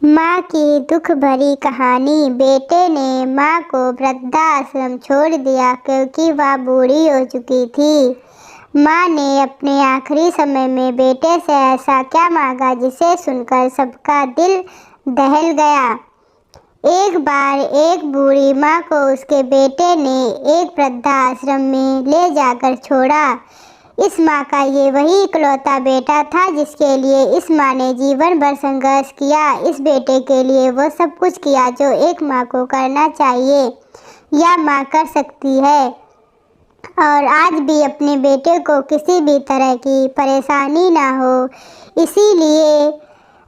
माँ की दुख भरी कहानी। बेटे ने माँ को वृद्धाश्रम छोड़ दिया क्योंकि वह बूढ़ी हो चुकी थी। माँ ने अपने आखिरी समय में बेटे से ऐसा क्या मांगा जिसे सुनकर सबका दिल दहल गया। एक बार एक बूढ़ी माँ को उसके बेटे ने एक वृद्धाश्रम में ले जाकर छोड़ा। इस माँ का ये वही इकलौता बेटा था जिसके लिए इस माँ ने जीवन भर संघर्ष किया। इस बेटे के लिए वो सब कुछ किया जो एक माँ को करना चाहिए या माँ कर सकती है, और आज भी अपने बेटे को किसी भी तरह की परेशानी ना हो, इसीलिए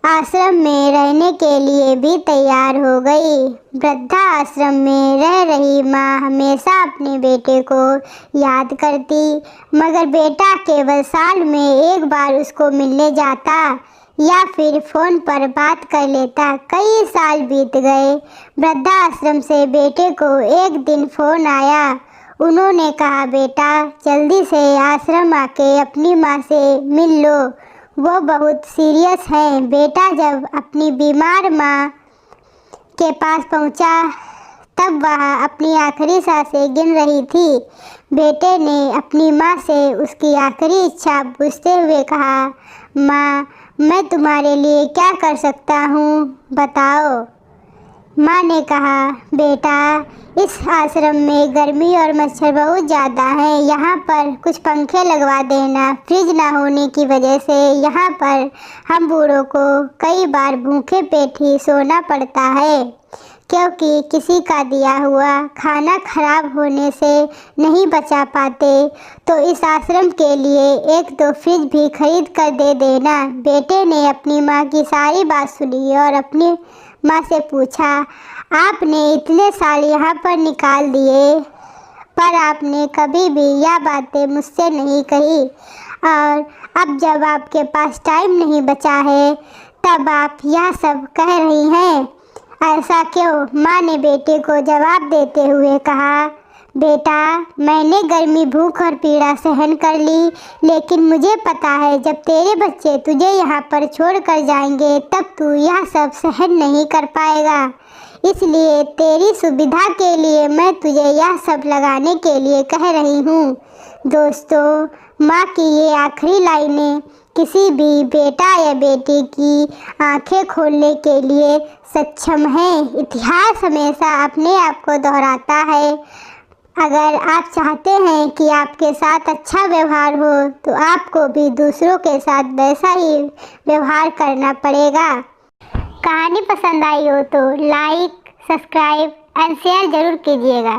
आश्रम में रहने के लिए भी तैयार हो गई। वृद्धाश्रम में रह रही माँ हमेशा अपने बेटे को याद करती, मगर बेटा केवल साल में एक बार उसको मिलने जाता या फिर फ़ोन पर बात कर लेता। कई साल बीत गए। वृद्धाश्रम से बेटे को एक दिन फ़ोन आया। उन्होंने कहा, बेटा जल्दी से आश्रम आके अपनी माँ से मिल लो, वो बहुत सीरियस हैं। बेटा जब अपनी बीमार माँ के पास पहुँचा तब वह अपनी आखिरी सांसें गिन रही थी। बेटे ने अपनी माँ से उसकी आखिरी इच्छा पूछते हुए कहा, माँ मैं तुम्हारे लिए क्या कर सकता हूँ, बताओ। माँ ने कहा, बेटा इस आश्रम में गर्मी और मच्छर बहुत ज़्यादा हैं, यहाँ पर कुछ पंखे लगवा देना। फ्रिज ना होने की वजह से यहाँ पर हम बूढ़ों को कई बार भूखे पेट ही सोना पड़ता है, क्योंकि किसी का दिया हुआ खाना खराब होने से नहीं बचा पाते। तो इस आश्रम के लिए एक दो फ्रिज भी खरीद कर दे देना। बेटे ने अपनी माँ की सारी बात सुनी और अपनी माँ से पूछा, आपने इतने साल यहाँ पर निकाल दिए पर आपने कभी भी यह बातें मुझसे नहीं कही, और अब जब आपके पास टाइम नहीं बचा है तब आप यह सब कह रही हैं, ऐसा क्यों? माँ ने बेटे को जवाब देते हुए कहा, बेटा मैंने गर्मी, भूख और पीड़ा सहन कर ली, लेकिन मुझे पता है जब तेरे बच्चे तुझे यहाँ पर छोड़ कर जाएंगे तब तू यह सब सहन नहीं कर पाएगा। इसलिए तेरी सुविधा के लिए मैं तुझे यह सब लगाने के लिए कह रही हूँ। दोस्तों, माँ की ये आखिरी लाइनें किसी भी बेटा या बेटी की आंखें खोलने के लिए सक्षम हैं। इतिहास हमेशा अपने आप को दोहराता है। अगर आप चाहते हैं कि आपके साथ अच्छा व्यवहार हो तो आपको भी दूसरों के साथ वैसा ही व्यवहार करना पड़ेगा। कहानी पसंद आई हो तो लाइक, सब्सक्राइब एंड शेयर ज़रूर कीजिएगा।